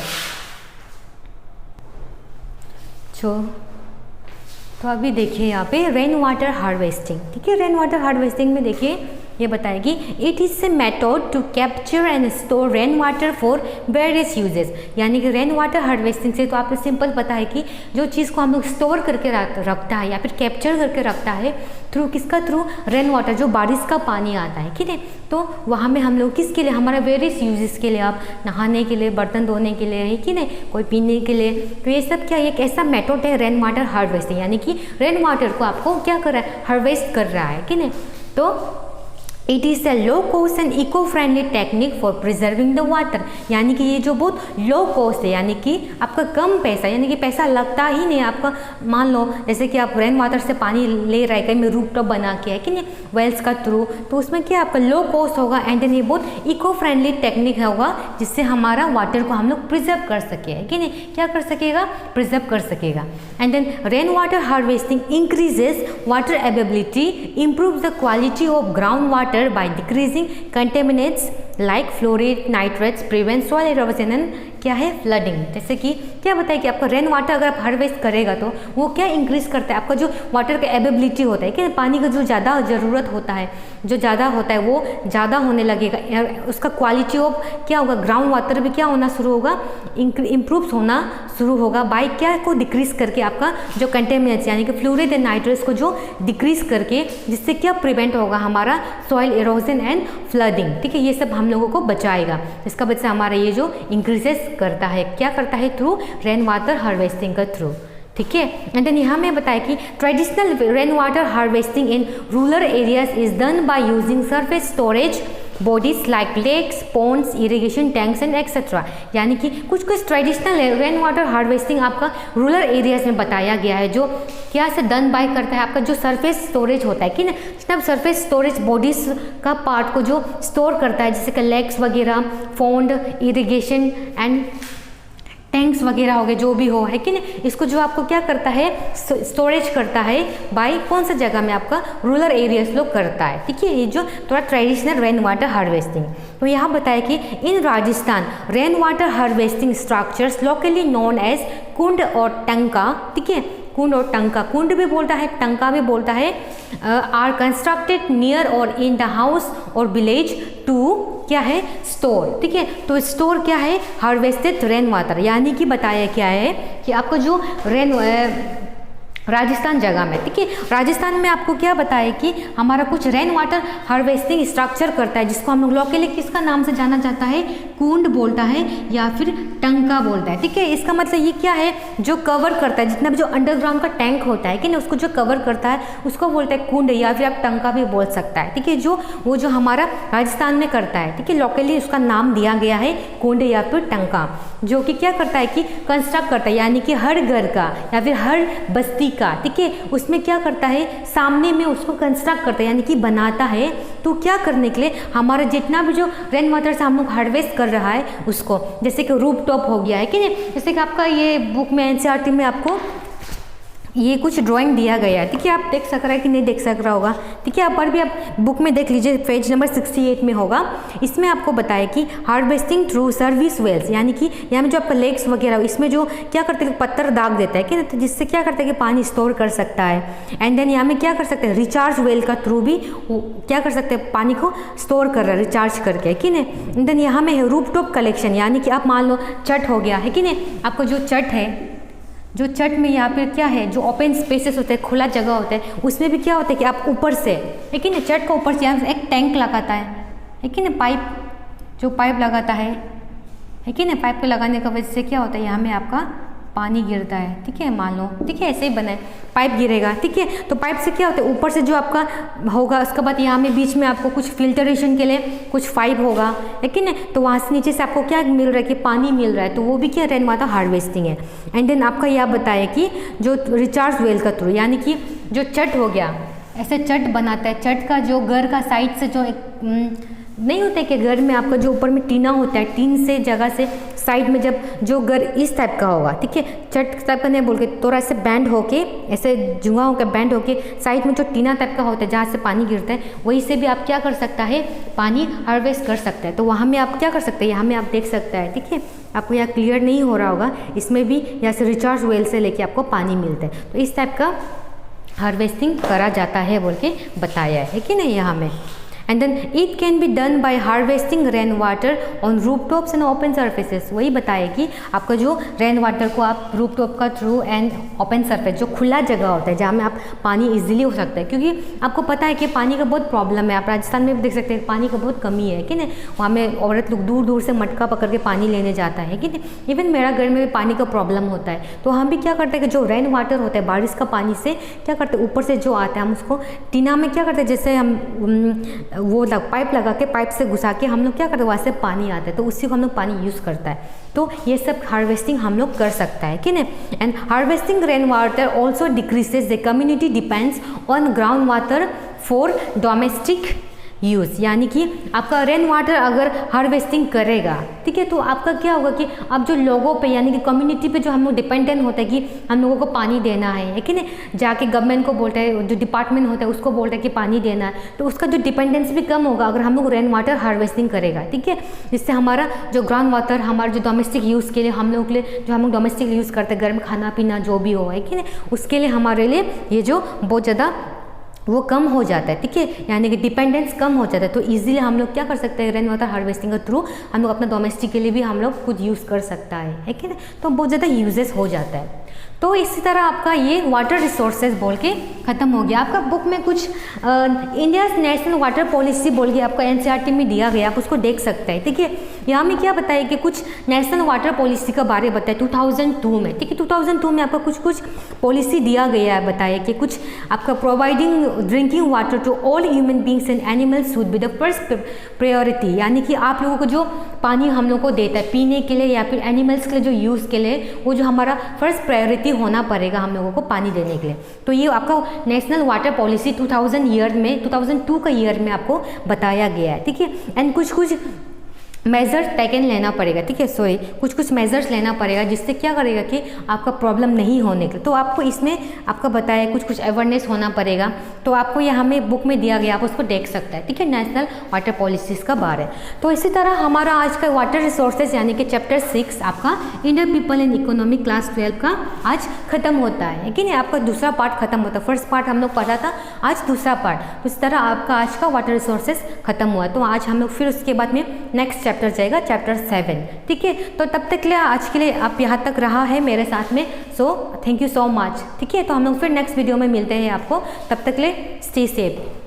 तो अभी देखिए यहाँ पे रेन वाटर हार्वेस्टिंग, ठीक है। रेन वाटर हार्वेस्टिंग में देखिए ये बताएगी it is a method to capture and store rain water for various uses, यानी कि रेन वाटर हार्वेस्टिंग से तो आपको सिंपल पता है कि जो चीज़ को हम लोग स्टोर करके रखता है या फिर कैप्चर करके रखता है थ्रू किसका, थ्रू रेन वाटर, जो बारिश का पानी आता है, ठीक है। तो वहाँ में हम लोग किसके लिए, हमारा वेरियस यूजेस के लिए, आप नहाने के लिए, बर्तन धोने के लिए है कि नहीं, कोई पीने के लिए, तो ये सब क्या एक ऐसा मेथड है रेन वाटर हार्वेस्टिंग, यानी कि रेन वाटर को आपको क्या कर रहा है, हार्वेस्ट कर रहा है कि नहीं। तो it is a low cost and eco friendly technique for preserving the water, यानी कि ये जो बहुत लो कॉस्ट है, यानी कि आपका कम पैसा, यानी कि पैसा लगता ही नहीं आपका। मान लो जैसे कि आप रेन वाटर से पानी ले रहे हैं, कहीं में रूफ टॉप बना के है कि नहीं, वेल्स का थ्रू, तो उसमें क्या आपका लो कॉस्ट होगा एंड देन ये बहुत इको फ्रेंडली टेक्निक होगा जिससे हमारा वाटर को हम लोग प्रिजर्व कर सके, है कि नहीं, क्या कर सकेगा, प्रिजर्व कर सकेगा। And then rain water harvesting increases water availability, improve the quality of ground water by decreasing contaminants like fluoride, nitrates, prevent soil erosion and क्या है, फ्लडिंग। जैसे कि क्या बताए कि आपका रेन वाटर अगर आप हार्वेस्ट करेगा तो वो क्या इंक्रीज करता है, आपका जो वाटर का अवेलेबिलिटी होता है कि पानी का जो ज़्यादा ज़रूरत होता है, जो ज़्यादा होता है वो ज़्यादा होने लगेगा, उसका क्वालिटी ऑफ क्या होगा, ग्राउंड वाटर भी क्या होना शुरू होगा, इम्प्रूव होना शुरू होगा बाई क्या को डिक्रीज करके, आपका जो कंटेमिनेंट्स यानी कि फ्लोराइड एंड नाइट्रेट्स को जो डिक्रीज करके, जिससे क्या प्रिवेंट होगा हमारा सॉइल इरोजन एंड फ्लडिंग, ठीक है। ये सब हम लोगों को बचाएगा, इसका वजह से हमारा ये जो इंक्रीजेस करता है, क्या करता है, थ्रू रेन वाटर हार्वेस्टिंग का थ्रू, ठीक है। एंड देन यहाँ में बताया कि traditional rain water harvesting in rural areas is done by using surface storage bodies like lakes, ponds, irrigation tanks and etcetera, यानी कि कुछ ट्रेडिशनल रेन वाटर हार्वेस्टिंग आपका रूरल एरियाज में बताया गया है, जो क्या से डन बाय करता है, आपका जो सरफेस स्टोरेज होता है कि ना, जितना सरफेस स्टोरेज बॉडीज का पार्ट को जो स्टोर करता है, जैसे कि लेक्स वगैरह, पॉन्ड, इरिगेशन एंड टैंक्स वगैरह हो गए, जो भी हो, है कि नहीं, इसको जो आपको क्या करता है, स्टोरेज करता है बाई कौन सा जगह में, आपका रूरल एरियाज लोग करता है, ठीक है। ये जो थोड़ा ट्रेडिशनल रेन वाटर हार्वेस्टिंग। तो यहाँ बताया कि in Rajasthan rain water harvesting structures locally known as kund और टंका, ठीक है, कुंड और टंका, कुंड भी बोलता है, टंका भी बोलता है, आर कंस्ट्रक्टेड नियर और इन द हाउस और विलेज टू क्या है, स्टोर, ठीक है। तो स्टोर क्या है, हार्वेस्टेड रेन वाटर, यानी कि बताया क्या है कि आपको जो राजस्थान जगह में, ठीक है, राजस्थान में आपको क्या बताया कि हमारा कुछ रेन वाटर हार्वेस्टिंग स्ट्रक्चर करता है, जिसको हम लोग लोकली किसका नाम से जाना जाता है, कुंड बोलता है या फिर टंका बोलता है, ठीक है। इसका मतलब ये क्या है, जो कवर करता है, जितना भी जो अंडरग्राउंड का टैंक होता है कि ना, उसको जो कवर करता है उसको बोलता है कुंड, या फिर आप टंका भी बोल सकता है, ठीक है। जो वो जो हमारा राजस्थान में करता है, ठीक है, लोकली उसका नाम दिया गया है कुंड या फिर टंका, जो कि क्या करता है कि कंस्ट्रक्ट करता है, यानी कि हर घर का या फिर हर बस्ती का, ठीक है, उसमें क्या करता है, सामने में उसको कंस्ट्रक्ट करता है, यानी कि बनाता है। तो क्या करने के लिए, हमारा जितना भी जो रेन वाटर से हम लोग हार्वेस्ट कर रहा है उसको, जैसे कि रूफ टॉप हो गया है कि नहीं, जैसे कि आपका ये बुक में एनसीईआरटी में आपको ये कुछ ड्राइंग दिया गया है, ठीक है। आप देख सक रहा है कि नहीं देख सक रहा होगा, ठीक है। आप पर भी आप बुक में देख लीजिए, पेज नंबर 68 में होगा। इसमें आपको बताया कि हार्वेस्टिंग थ्रू सर्विस वेल्स, यानी कि यहाँ में जो आपका लेक्स वगैरह इसमें जो क्या करते हैं, पत्थर दाग देता है कि ना, तो जिससे क्या करता है कि पानी स्टोर कर सकता है। एंड देन यहाँ में क्या कर सकते हैं, रिचार्ज वेल का थ्रू भी क्या कर सकते हैं, पानी को स्टोर कर रहा है रिचार्ज करके, कि नहीं। देन यहाँ में है रूफ टॉप कलेक्शन, यानी कि आप मान लो चट हो गया है कि नहीं, आपको जो चट है, जो चट में यहाँ पे क्या है, जो ओपन स्पेसेस होते हैं, खुला जगह होता है, उसमें भी क्या होता है कि आप ऊपर से, है कि नहीं, चट का ऊपर से यहाँ से एक टैंक लगाता है कि नहीं, पाइप, जो पाइप लगाता है कि नहीं, पाइप को लगाने की वजह से क्या होता है, यहाँ में आपका पानी गिरता है, ठीक है, मान लो, ठीक है, ऐसे ही बना है, पाइप गिरेगा, ठीक है। तो पाइप से क्या होता है, ऊपर से जो आपका होगा, उसके बाद यहाँ में बीच में आपको कुछ फिल्टरेशन के लिए कुछ पाइप होगा, है कि नहीं, तो वहाँ से नीचे से आपको क्या मिल रहा है कि पानी मिल रहा है, तो वो भी क्या रेन वाटर हार्वेस्टिंग है। एंड देन आपका यह बताया कि जो रिचार्ज वेल का थ्रू, यानी कि जो चट हो गया, ऐसे चट बनाता है, चट का जो घर का साइड से जो एक नहीं होता है कि घर में आपका जो ऊपर में टीना होता है, टीन से जगह से साइड में जब जो घर इस टाइप का होगा, ठीक है, चट टाइप का नहीं बोल के, थोड़ा ऐसे बैंड होके, ऐसे जुआ होकर बैंड होके साइड में जो टीना टाइप का होता है जहाँ से पानी गिरता है, वहीं से भी आप क्या कर सकता है, पानी हार्वेस्ट कर सकता है। तो वहाँ में आप क्या कर सकते हैं, यहाँ में आप देख सकता है, ठीक है, आपको यहाँ क्लियर नहीं हो रहा होगा, इसमें भी यहाँ से रिचार्ज वेल से लेके आपको पानी मिलता है। तो इस टाइप का हार्वेस्टिंग करा जाता है बोल के बताया है कि नहीं यहाँ में। And then it can be done by harvesting rain water on roof tops and open surfaces. वही बताया कि आपका जो रेन वाटर को आप रूफ टॉप का थ्रू एंड ओपन सरफेस, जो खुला जगह होता है जहाँ में आप पानी इजीली हो सकता है, क्योंकि आपको पता है कि पानी का बहुत प्रॉब्लम है, आप राजस्थान में भी देख सकते हैं पानी का बहुत कमी है कि नहीं, वहाँ में औरत लोग दूर दूर से मटका पकड़ के पानी लेने जाता है कि नहीं। इवन मेरा घर में भी पानी का प्रॉब्लम होता है, तो हम भी क्या करते हैं कि जो रेन वाटर होता है, बारिश का पानी से क्या करते हैं, ऊपर से जो आता है हम उसको टीना में क्या करते हैं, जैसे हम वो पाइप लगा के, पाइप से घुसा के हम लोग क्या करते हैं, वहाँ से पानी आता है, तो उसी को हम लोग पानी यूज़ करता है। तो ये सब हार्वेस्टिंग हम लोग कर सकता है कि नहीं। And harvesting rain water also decreases the community depends on ground water for domestic use, यानी कि आपका रेन वाटर अगर हार्वेस्टिंग करेगा, ठीक है, तो आपका क्या होगा कि अब जो लोगों पे, यानी कि कम्युनिटी पे जो हम लोग डिपेंडेंट होता है कि हम लोगों को पानी देना है कि नहीं, जाके गवर्नमेंट को बोलता है, जो डिपार्टमेंट होता है उसको बोलता है कि पानी देना है, तो उसका जो डिपेंडेंस भी कम होगा अगर हम लोग रेन वाटर हार्वेस्टिंग करेगा, ठीक है। जिससे हमारा जो ग्राउंड वाटर, हमारा जो डोमेस्टिक यूज़ के लिए हम लोग के लिए, जो हम लोग डोमेस्टिक यूज़ करते हैं घर में खाना पीना जो भी हो, है कि नहीं, उसके लिए हमारे लिए ये जो बहुत ज़्यादा वो कम हो जाता है, ठीक है, यानी कि डिपेंडेंस कम हो जाता है। तो इजीली हम लोग क्या कर सकते हैं, रेन वाटर हार्वेस्टिंग के थ्रू हम लोग अपना डोमेस्टिक के लिए भी हम लोग खुद यूज़ कर सकता है कि नहीं, तो बहुत ज़्यादा यूजेस हो जाता है। तो इसी तरह आपका ये वाटर रिसोर्सेज बोल के ख़त्म हो गया। आपका बुक में कुछ इंडिया नेशनल वाटर पॉलिसी बोल के आपका एनसीईआरटी में दिया गया, आप उसको देख सकते हैं, ठीक है। यहाँ में क्या बताया कि कुछ नेशनल वाटर पॉलिसी का बारे में बताया 2002 में, ठीक है, 2002 में आपका कुछ कुछ पॉलिसी दिया गया है, बताया कि कुछ आपका providing drinking water to all human beings and animals should be the first priority, यानी कि आप लोगों को जो पानी हम लोग को देता है पीने के लिए या फिर एनिमल्स के लिए जो यूज़ के लिए, वो जो हमारा फर्स्ट प्रायोरिटी होना पड़ेगा हम लोगों को पानी देने के लिए। तो ये आपका नेशनल वाटर पॉलिसी 2002 का ईयर में आपको बताया गया है, ठीक है। एंड कुछ मेजर्स टेकन लेना पड़ेगा, ठीक है, सॉरी कुछ मेजर्स लेना पड़ेगा, जिससे क्या करेगा कि आपका प्रॉब्लम नहीं होने के। तो आपको इसमें आपका बताया कुछ अवेयरनेस होना पड़ेगा, तो आपको यहाँ में बुक में दिया गया, आप उसको देख सकते हैं, ठीक है, नेशनल वाटर पॉलिसीज़ का बारे। तो इसी तरह हमारा आज का वाटर रिसोर्सेज यानी कि चैप्टर 6 आपका Indian people and economic class 12 का आज खत्म होता है कि नहीं, आपका दूसरा पार्ट खत्म होता है। फर्स्ट पार्ट हम लोग पढ़ा था, आज दूसरा पार्ट। तो इस तरह आपका आज का वाटर रिसोर्सेज खत्म हुआ। तो आज हम लोग फिर उसके बाद में नेक्स्ट चैप्टर जाएगा, चैप्टर 7, ठीक है। तो तब तक के लिए आज के लिए आप यहाँ तक रहा है मेरे साथ में, so thank you so much, ठीक है। तो हम लोग फिर नेक्स्ट वीडियो में मिलते हैं आपको, तब तक के लिए स्टे सेफ।